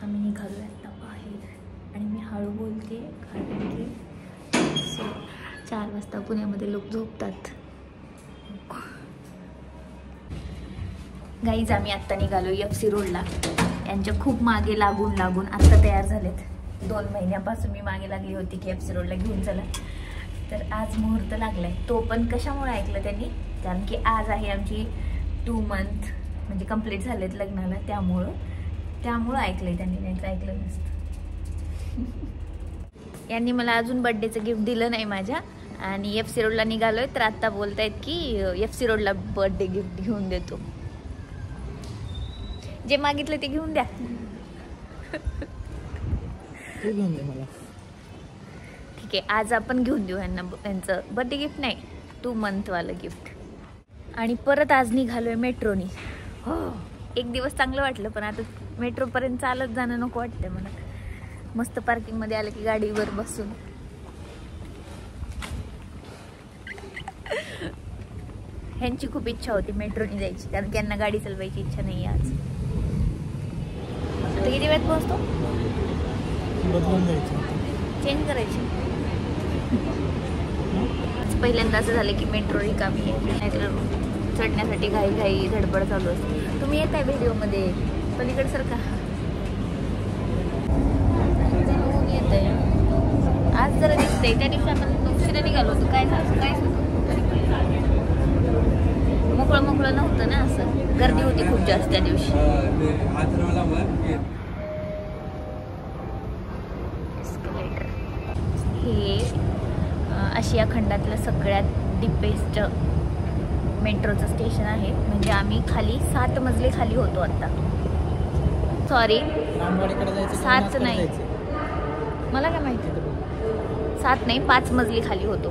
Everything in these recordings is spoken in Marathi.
आम्ही निघालो आता बाहेर आणि मी हळू बोलते कारण की 4 वाजता पुण्यामध्ये लोक झोपतात. गाईज आम्ही आत्ता निघालो FC रोडला. यांच्या खूप मागे लागून आत्ता तयार झालेत. 2 महिन्यापासून मी मागे लागली होती की FC रोडला घेऊन चला. तर आज मुहूर्त लागलाय. तो पण कशामुळे ऐकलं त्यांनी, कारण की आज आहे आमची 2 मंथ म्हणजे कंप्लीट झालेत लग्नाला. त्यामुळं ऐकलंय त्यांनी, नाही तर ऐकलं नसतं. यांनी मला अजून बर्थडेचं गिफ्ट दिलं नाही माझ्या आणि FC रोडला निघालोय तर आत्ता बोलतायत की FC रोडला बर्थडे गिफ्ट घेऊन देतो. जे मागितलं ते घेऊन द्या. घेऊन दे मला. ठीक आहे, आज आपण घेऊन देऊ यांना यांचं बर्थडे गिफ्ट नाही 2 मंथ वालं गिफ्ट. आणि परत आज निघालोय मेट्रोनी. हो, एक दिवस चांगलं वाटलं पण आता मेट्रोपर्यंत चालत जाणं नको वाटतंय मला. मस्त पार्किंगमध्ये आलं की गाडीवर बसून. ह्यांची खूप इच्छा होती मेट्रोनी जायची कारण की यांना गाडी चालवायची इच्छा नाही आज. आता किती वेळात पोहोचतो? बदलून जायचं, चेंज करायची. पहिल्यांदा असं झालं की मेट्रो रिकामी आहे, नाहीतर चढण्यासाठी घाई धडपड चालू असते. तुम्ही येत आहे व्हिडिओमध्ये पलीकडे सारखा येत आहे. आज जरा दिसतंय. त्या दिवशी आपण उशिरा निघालो होतो. काय मोकळं नव्हतं ना, असं गर्दी होती खूप जास्त त्या दिवशी. हे आशिया खंडातलं सगळ्यात डीपेस्ट मेट्रोचं स्टेशन आहे. म्हणजे आम्ही खाली 7 मजले खाली होतो आता. सॉरी 7 नाही, मला काय माहिती, 7 नाही 5 मजली खाली होतो.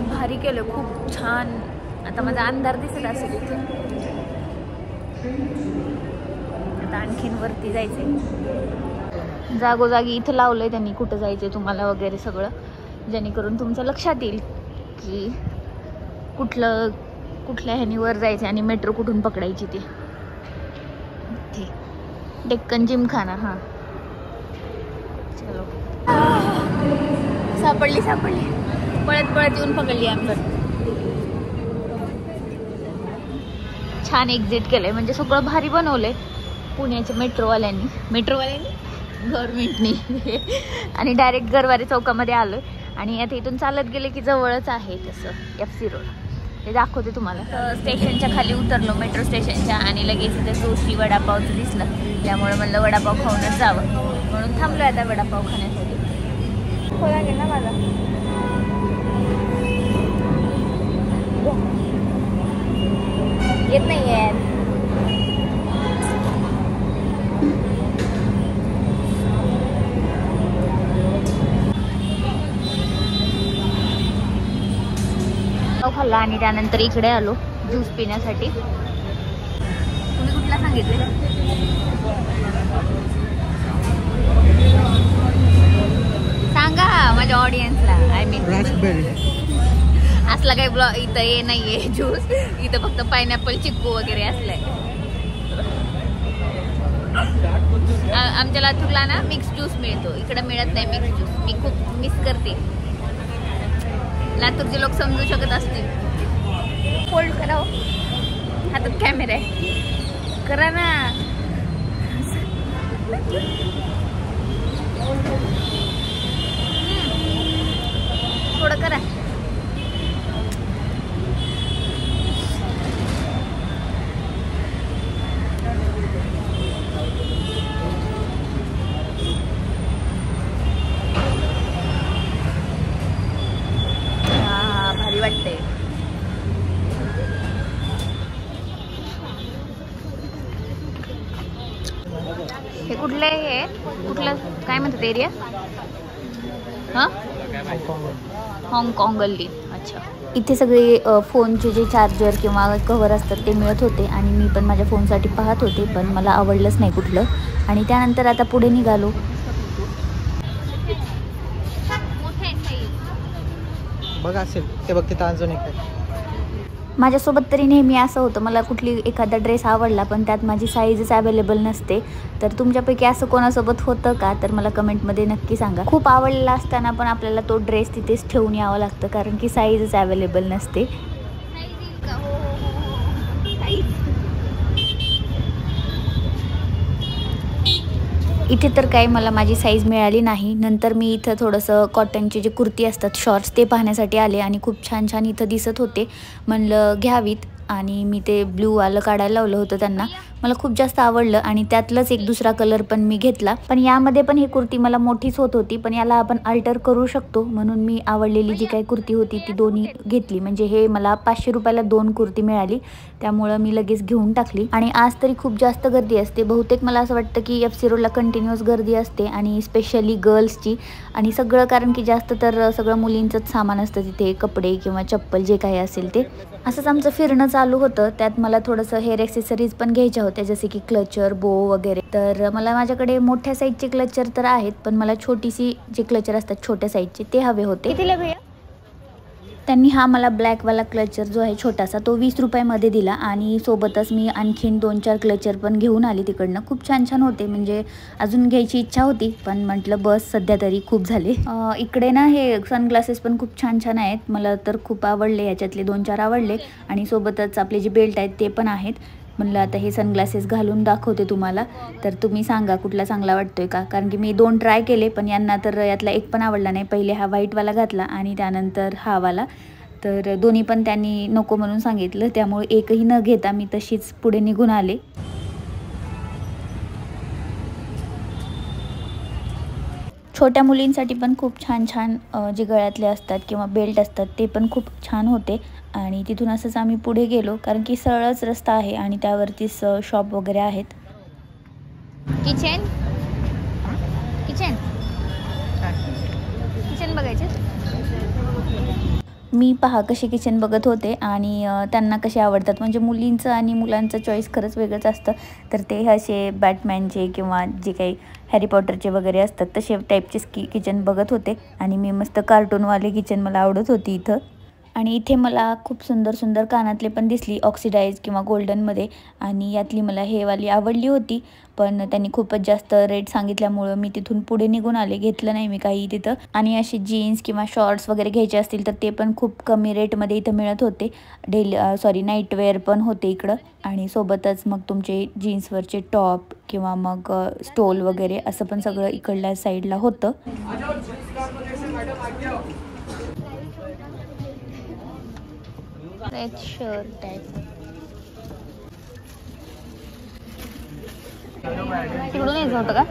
भारी केलं, खूप छान. आता माझा अंधार दिसत असेल इथे. आता आणखीन वरती जायचंय. जागोजागी इथं लावलंय त्यांनी कुठं जायचंय तुम्हाला वगैरे सगळं, जेणेकरून तुमच्या लक्षात येईल की कुठल्या ह्यानी वर जायचं आणि मेट्रो कुठून पकडायची. ते डेक्कन जिमखाना. हां चलो, सापडली पळत येऊन पकडली आम्ही. छान एक्झिट केलंय, म्हणजे सगळं भारी बनवलंय पुण्याच्या मेट्रोवाल्यांनी गव्हर्नमेंटनी. आणि डायरेक्ट गरवारे चौकामध्ये आलोय आणि आता इथून चालत गेले की जवळच आहे तसं FC रोड. ते दाखवते तुम्हाला. स्टेशनच्या खाली उतरलो, मेट्रो स्टेशनच्या, आणि लगेच इथे जोशी वडापावचं दिसलं. त्यामुळे म्हणलं वडापाव खाऊनच जावं, म्हणून थांबलोय आता वडापाव खाण्यासाठी. हो लागेल ना मला. येत नाही आहे. खाल्ला आणि त्यानंतर इकडे आलो ज्यूस पिण्यासाठी. तुम्ही कुठला सांगितले? सांगा माझ्या ऑडियन्सला. I mean Raspberry. असला काही ब्लॉग इथं हे नाहीये ज्यूस. इथं फक्त पायनॅपल, चिक्कू वगैरे असलंय. आमच्या लातूरला ना मिक्स ज्यूस मिळतो, इकडं मिळत नाही मिक्स ज्यूस. मी खूप मिस करते. लातूरचे लोक समजू शकत असतील. फोल्ड करा, हातात कॅमेरा आहे, करा ना. थोडं करा. भारी वाटते. हे कुठलं आहे? कुठलं काय म्हणतात एरिया? हां, हाँगकाँग गल्ली. अच्छा. इथे सगळे फोनचे जे चार्जर किंवा कव्हर असतात ते मिळत होते आणि मी पण माझ्या फोनसाठी पाहत होते, पण मला आवडलंच नाही कुठलं. आणि त्यानंतर आता पुढे निघालो. बघा असेल ते, बघ तिथं अजून एक. माझ्यासोबत तरी नेहमी असं होतं, मला कुठली एखादा ड्रेस आवडला पण त्यात माझी साईजच अवेलेबल नसते. तर तुमच्यापैकी असं कोणासोबत होतं का, तर मला कमेंटमध्ये नक्की सांगा. खूप आवडलेला असताना पण आपल्याला तो ड्रेस तिथेच ठेवून यावं लागतं कारण की साईजच अवेलेबल नसते. इथे तर काही मला माझी साईज मिळाली नाही. नंतर मी इथं थोडंसं कॉटनचे जे कुर्ती असतात शॉर्ट्स ते पाहण्यासाठी आले आणि खूप छान छान इथं दिसत होते. म्हणलं घ्यावीत आणि मी ते ब्लूवालं काढायला लावलं होतं त्यांना. मला खूप जास्त आवडलं आणि त्यातलंच एक दुसरा कलर पण मी घेतला. पण यामध्ये पण ही कुर्ती मला मोठीच होत होती, पण याला आपण अल्टर करू शकतो म्हणून मी आवडलेली जी काही कुर्ती होती ती दोन्ही घेतली. म्हणजे हे मला 500 रुपयाला 2 कुर्ती मिळाली, त्यामुळं मी लगेच घेऊन टाकली. आणि आज तरी खूप जास्त गर्दी असते बहुतेक. मला असं वाटतं की FC रोडला कंटिन्युअस गर्दी असते आणि स्पेशली गर्ल्सची आणि सगळं, कारण की जास्त तर सगळं मुलींचंच सामान असतं तिथे, कपडे किंवा चप्पल जे काही असेल ते. असंच आमचं फिरणं चालू होतं. त्यात मला थोडंसं हेअर ॲक्सेसरीज पण घ्यायच्या होत्या, जसे की क्लचर, बो वगैरे. तर मला माझ्याकडे मोठ्या साईजचे क्लचर तर आहेत, पण मला छोटीशी जे क्लचर असतात छोट्या साईजचे ते हवे होते. कितीला भैया? त्यांनी हा मला ब्लॅकवाला क्लचर जो आहे छोटासा तो 20 रुपयामध्ये दिला आणि सोबतच मी आणखीन 2-4 क्लचर पण घेऊन आली तिकडनं. खूप छान छान होते, म्हणजे अजून घ्यायची इच्छा होती पण म्हटलं बस सध्या तरी खूप झाले. इकडे ना हे सनग्लासेस पण खूप छान छान आहेत, मला तर खूप आवडले. याच्यातले 2-4 आवडले आणि सोबतच आपले जे बेल्ट आहेत ते पण आहेत. म्हणलं आता हे सनग्लासेस घालून दाखवते तुम्हाला, तर तुम्ही सांगा कुठला चांगला वाटतोय का. कारण की मी 2 ट्राय केले पण यांना तर यातला एक पण आवडला नाही. पहिले हा व्हाईटवाला घातला आणि त्यानंतर हा वाला, तर दोन्ही पण त्यांनी नको म्हणून सांगितलं, त्यामुळे एकही न घेता मी तशीच पुढे निघून आले. छोट्या मुलींसाठी पण खूप छान छान जे गळ्यातले असतात किंवा बेल्ट असतात ते पण खूप छान होते. आणि तिथून असंच आम्ही पुढे गेलो कारण की सरळच रस्ता आहे आणि त्यावरतीच शॉप वगैरे आहेत. किचन किचन किचन बघायचे. मी पहा कसे किचन बघत होते आणि त्यांना कसे आवडतात, म्हणजे मुलींचं आणि मुलांचं चॉईस खरंच वेगळंच असतं. तर ते असे बॅटमॅनचे किंवा जे काही हॅरी पॉटरचे वगैरे असतात तसे टाईपचे किचन बघत होते आणि मी मस्त कार्टूनवाले किचन मला आवडत होती इथं. आणि इथे मला खूप सुंदर सुंदर कानातले पण दिसली ऑक्सिडाईज किंवा गोल्डनमध्ये आणि यातली मला हे वाली आवडली होती, पण त्यांनी खूपच जास्त रेट सांगितल्यामुळं मी तिथून पुढे निघून आले, घेतलं नाही मी काही तिथं. आणि असे जीन्स किंवा शॉर्ट्स वगैरे घ्यायचे असतील तर ते पण खूप कमी रेटमध्ये इथं मिळत होते. नाईटवेअर पण होते इकडं आणि सोबतच मग तुमचे जीन्सवरचे टॉप किंवा मग स्टोल वगैरे असं पण सगळं इकडल्या साईडला होतं. रेड शर्ट आहे. तिकडून यायचं होतं का?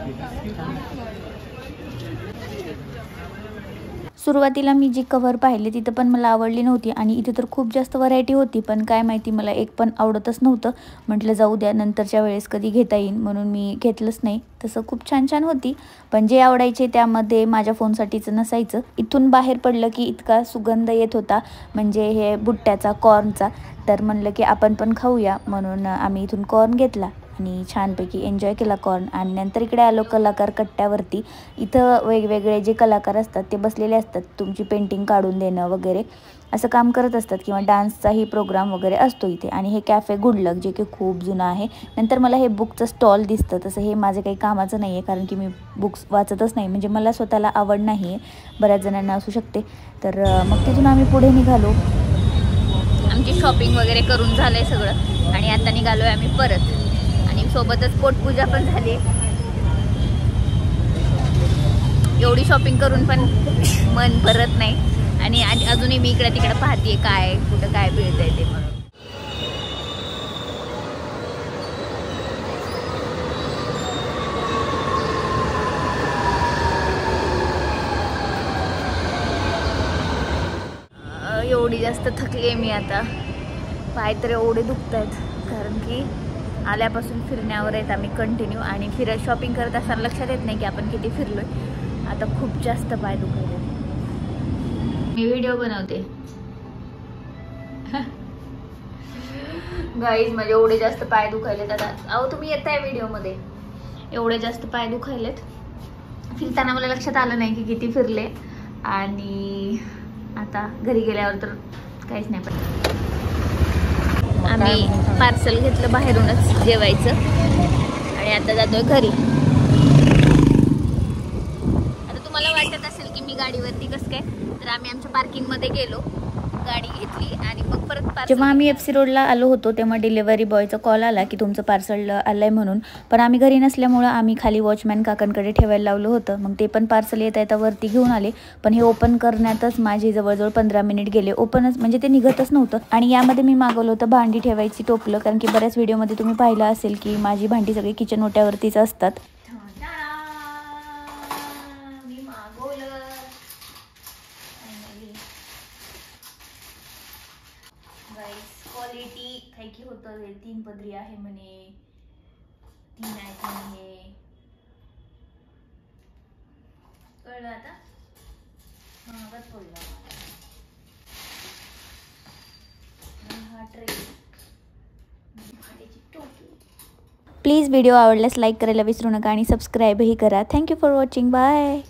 सुरुवातीला मी जी कव्हर पाहिली तिथं पण मला आवडली नव्हती आणि इथे तर खूप जास्त व्हरायटी होती, पण काय माहिती मला एक पण आवडतच नव्हतं. म्हटलं जाऊ द्या, नंतरच्या वेळेस कधी घेता येईल म्हणून मी घेतलंच नाही. तसं खूप छान छान होती, पण जे आवडायचे त्यामध्ये माझ्या फोनसाठीचं नसायचं. इथून बाहेर पडलं की इतका सुगंध येत होता, म्हणजे हे भुट्ट्याचा, कॉर्नचा. तर म्हणलं की आपण पण खाऊया, म्हणून आम्ही इथून कॉर्न घेतला आणि छानपैकी एन्जॉय केला कॉर्न. आणि नंतर इकडे आलो कलाकार कट्ट्यावरती. इथं वेगवेगळे जे कलाकार असतात ते बसलेले असतात, तुमची पेंटिंग काढून देणं वगैरे असं काम करत असतात किंवा डान्सचाही प्रोग्राम वगैरे असतो इथे. आणि हे कॅफे गुडलक जे की खूप जुनं आहे. नंतर मला हे बुकचं स्टॉल दिसतं, तसं हे माझं काही कामाचं नाही आहे कारण की मी बुक्स वाचतच नाही, म्हणजे मला स्वतःला आवड नाही आहे, बऱ्याच जणांना असू शकते. तर मग तिथून आम्ही पुढे निघालो. आमची शॉपिंग वगैरे करून झालं आहे सगळं आणि आता निघालो आहे आम्ही परत. आणि सोबतच पोटपूजा पण झाली. एवढी शॉपिंग करून पण मन भरत नाही आणि अजूनही मी इकडे तिकडे पाहते काय कुठं काय मिळतंय ते म्हणून. एवढी जास्त थकली आहे मी आता, पाय तर एवढे दुखत आहेत कारण की आल्यापासून फिरण्यावर आहेत आम्ही कंटिन्यू. आणि शॉपिंग करत असताना लक्षात येत नाही की आपण किती फिरलोय. आता खूप जास्त पाय दुखायले. मी व्हिडिओ बनवते गाईज, म्हणजे एवढे जास्त पाय दुखायलेत आता. अहो तुम्ही येताय व्हिडिओमध्ये, एवढे जास्त पाय दुखायलेत. फिरताना मला लक्षात आलं नाही की किती फिरले आणि आता घरी गेल्यावर तर काहीच नाही. पण आम्ही पार्सल घेतलं बाहेरूनच जेवायचं आणि आता जातोय घरी. आता तुम्हाला वाटत असेल की मी गाडीवरती कसं काय, तर आम्ही आमच्या पार्किंगमध्ये गेलो, गाडी घेतली आणि मग परत जेव्हा आम्ही FC रोडला आलो होतो तेव्हा डिलेव्हरी बॉयचा कॉल आला की तुमचं पार्सल आलंय म्हणून. पण आम्ही घरी नसल्यामुळं आम्ही खाली वॉचमॅन काकांकडे ठेवायला लावलं होतं. मग ते पण पार्सल येता वरती घेऊन आले. पण हे ओपन करण्यातच माझे जवळजवळ 15 मिनिट गेले. ओपनच म्हणजे ते निघतच नव्हतं. आणि यामध्ये मी मागवलं होतं भांडी ठेवायची टोपलं, कारण की बऱ्याच व्हिडिओमध्ये तुम्ही पाहिलं असेल की माझी भांडी सगळी किचन ओट्यावरतीच असतात. क्वालिटी काही की होतं 3 पदरी आहे म्हणे, 3 आहेत म्हणे, कळलं आता. महागात पडला हा ट्रे. प्लीज व्हिडिओ आवडल्यास लाईक करायला विसरू नका आणि सबस्क्राईबही करा. Thank you for watching. बाय.